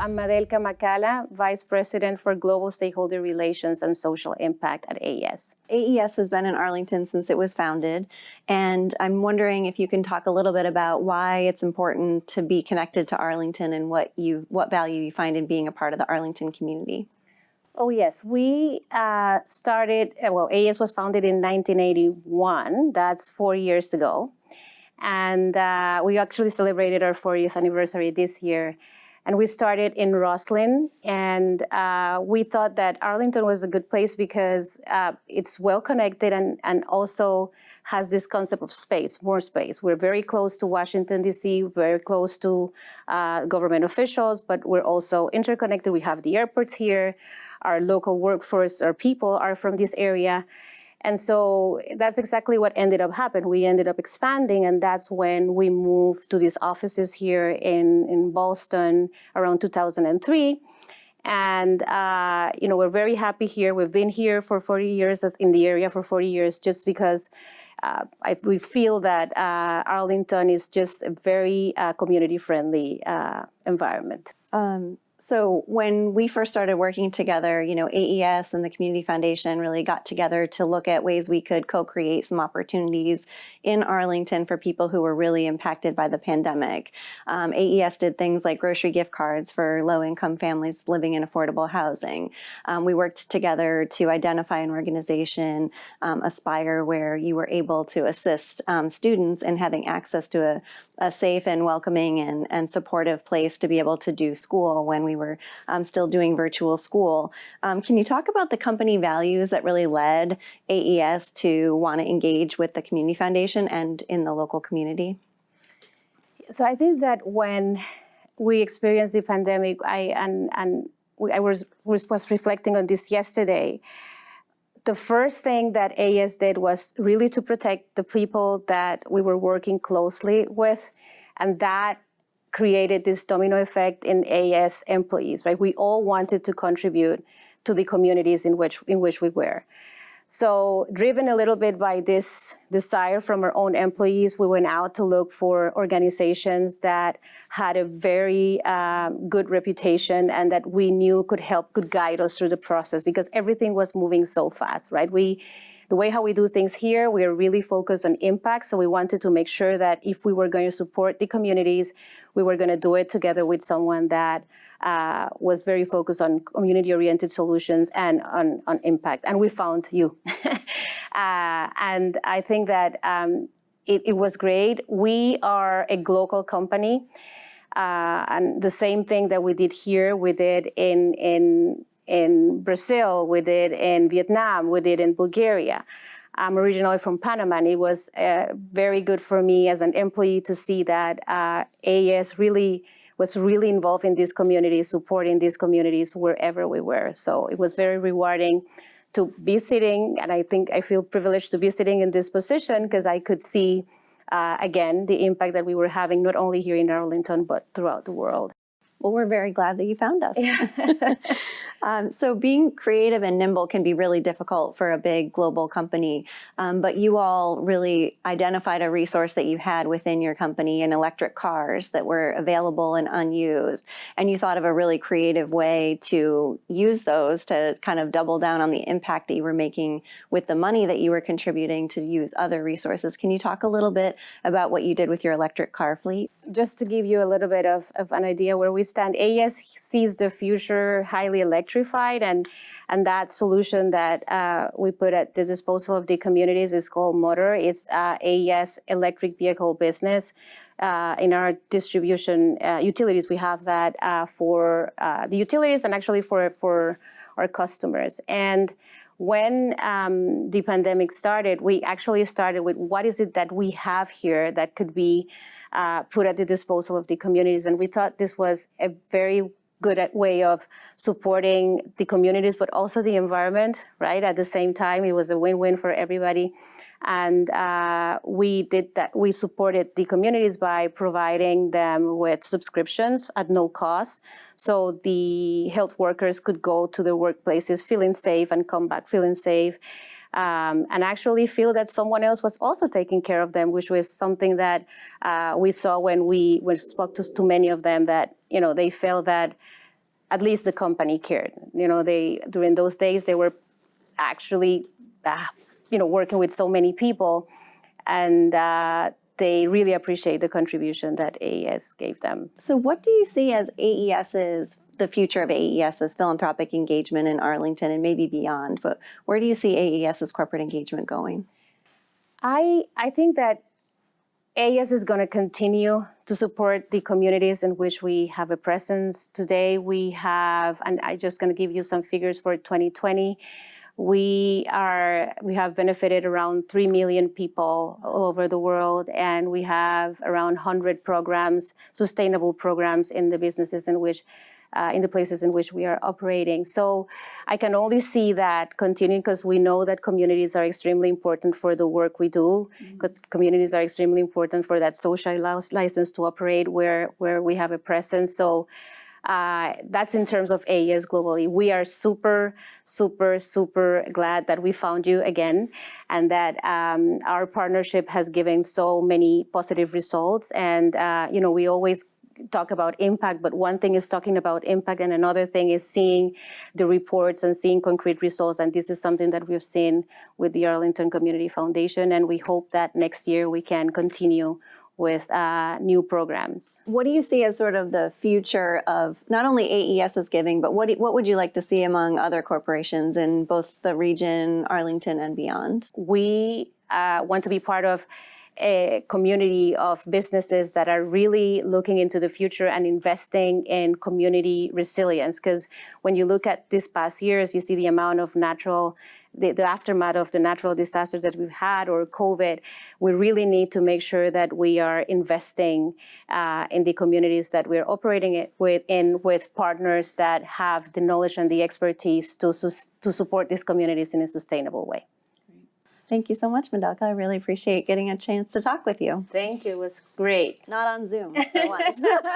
I'm Madelka McCalla, Vice President for Global Stakeholder Relations and Social Impact at AES. AES has been in Arlington since it was founded, and I'm wondering if you can talk a little bit about why it's important to be connected to Arlington and what value you find in being a part of the Arlington community. Oh yes, we started, AES was founded in 1981, that's 4 years ago. And we actually celebrated our 40th anniversary this year. And we started in Roslyn, and we thought that Arlington was a good place because it's well connected and also has this concept of space, more space. We're very close to Washington, D.C., very close to government officials, but we're also interconnected. We have the airports here. Our local workforce, our people are from this area. And so that's exactly what ended up happening. We ended up expanding, and that's when we moved to these offices here in Ballston around 2003. And, we're very happy here. We've been here for 40 years, in the area for 40 years, just because we feel that Arlington is just a very community-friendly environment. So when we first started working together, AES and the Community Foundation really got together to look at ways we could co-create some opportunities in Arlington for people who were really impacted by the pandemic. AES did things like grocery gift cards for low-income families living in affordable housing. We worked together to identify an organization, Aspire, where you were able to assist students in having access to a safe and welcoming and supportive place to be able to do school when we were still doing virtual school. Can you talk about the company values that really led AES to want to engage with the Community Foundation and in the local community? So I think that when we experienced the pandemic, I was reflecting on this yesterday. The first thing that AES did was really to protect the people that we were working closely with, and that created this domino effect in AES employees, right? We all wanted to contribute to the communities in which we were. So driven a little bit by this desire from our own employees, we went out to look for organizations that had a very good reputation and that we knew could guide us through the process, because everything was moving so fast, right? The way how we do things here, we are really focused on impact. So we wanted to make sure that if we were going to support the communities, we were going to do it together with someone that was very focused on community-oriented solutions and on impact. And we found you. And I think that it was great. We are a global company. And the same thing that we did here, we did in Brazil, we did in Vietnam, we did in Bulgaria. I'm originally from Panama, and it was very good for me as an employee to see that AES was really involved in these communities, supporting these communities wherever we were. So it was very rewarding to be sitting, and I think I feel privileged to be sitting in this position because I could see, again, the impact that we were having not only here in Arlington, but throughout the world. Well, we're very glad that you found us. Yeah. So being creative and nimble can be really difficult for a big global company, but you all really identified a resource that you had within your company in electric cars that were available and unused, and you thought of a really creative way to use those to kind of double down on the impact that you were making with the money that you were contributing to use other resources. Can you talk a little bit about what you did with your electric car fleet? Just to give you a little bit of an idea where we stand, AES sees the future highly electrified, and that solution that we put at the disposal of the communities is called Motor. It's AES electric vehicle business. In our distribution utilities, we have that for the utilities and actually for our customers. And when the pandemic started, we actually started with what is it that we have here that could be put at the disposal of the communities. And we thought this was a very good way of supporting the communities, but also the environment, right? At the same time, it was a win-win for everybody. And we did that. We supported the communities by providing them with subscriptions at no cost. So the health workers could go to their workplaces feeling safe and come back feeling safe. And actually feel that someone else was also taking care of them, which was something that we saw when we spoke to many of them, that they felt that at least the company cared. During those days, they were actually, working with so many people, and they really appreciate the contribution that AES gave them. So what do you see as the future of AES's philanthropic engagement in Arlington and maybe beyond? But where do you see AES's corporate engagement going? I think that AES is going to continue to support the communities in which we have a presence. Today we have, and I'm just going to give you some figures for 2020. We have benefited around 3 million people all over the world, and we have around 100 programs, sustainable programs in the businesses in the places in which we are operating. So I can only see that continuing, because we know that communities are extremely important for the work we do. Communities are extremely important for that social license to operate where we have a presence. So that's in terms of AES globally. We are super, super, super glad that we found you again, and that our partnership has given so many positive results. And we always talk about impact, but one thing is talking about impact, and another thing is seeing the reports and seeing concrete results. And this is something that we've seen with the Arlington Community Foundation, and we hope that next year we can continue with new programs. What do you see as sort of the future of not only AES's giving, but what would you like to see among other corporations in both the region, Arlington, and beyond? We want to be part of a community of businesses that are really looking into the future and investing in community resilience. Because when you look at these past years, you see the amount of the aftermath of the natural disasters that we've had, or COVID. We really need to make sure that we are investing in the communities that we're operating with partners that have the knowledge and the expertise to support these communities in a sustainable way. Thank you so much, Madelka. I really appreciate getting a chance to talk with you. Thank you. It was great. Not on Zoom, for once.